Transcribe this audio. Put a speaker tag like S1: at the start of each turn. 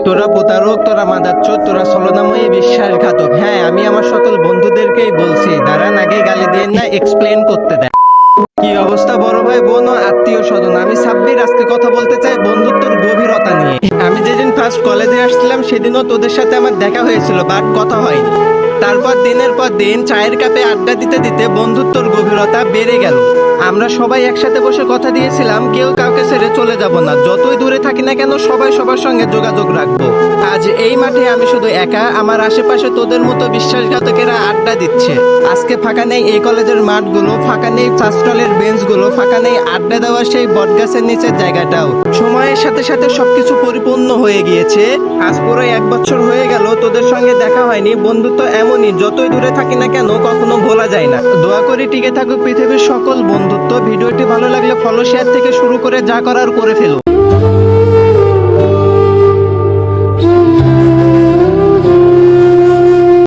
S1: তোরা প্রতারক, তোরা মাদাচ্চোদ, তোরা ছলনাময়ী বিশ্বাসঘাতক। হ্যাঁ, আমি আমার সকল বন্ধুদেরকেই বলছি, দাঁড়ান আগে গালি দিয়ে না এক্সপ্লেন করতে দেয়। কি অবস্থা বড় ভাই, বোন ও আত্মীয় স্বজন? আমি সাব্বির, আজকে কথা বলতে চাই বন্ধুত্বর গভীরতা নিয়ে। আমি যেদিন ফার্স্ট কলেজে আসছিলাম সেদিনও তোদের সাথে আমার দেখা হয়েছিল, বাট কথা হয়নি। তারপর দিনের পর দিন চায়ের কাপে আড্ডা দিতে দিতে বন্ধুত্বর গভীরতা বেড়ে গেল। আমরা সবাই একসাথে বসে কথা দিয়েছিলাম কেউ কাউকে ছেড়ে চলে যাব না, যতই দূরে থাকি না কেন সবাই সবার সঙ্গে যোগাযোগ রাখবো। আজ এই মাঠে আমি শুধু একা, আমার আশেপাশে তোদের মতো বিশ্বাসঘাতকেরা আড্ডা দিচ্ছে। আজকে ফাঁকা নেই এই কলেজের মাঠগুলো, ফাঁকা নেই চাষটলের বেঞ্চগুলো, ফাঁকা নেই আড্ডা দেওয়ার সেই বটগাছের নিচের জায়গাটাও। সময়ের সাথে সাথে সবকিছু পরিপূর্ণ হয়ে গিয়েছে। আজ পুরো 1 বছর হয়ে গেল তোদের সঙ্গে দেখা হয়নি। বন্ধুত্ব এমনই, যতই দূরে থাকি না কেন কখনো ভোলা যায় না। দোয়া করি টিকে থাকুক পৃথিবীর সকল বন্ধুত্ব। ভিডিওটি ভালো লাগলে ফলো শেয়ার থেকে শুরু করে যা করার করে ফেলো।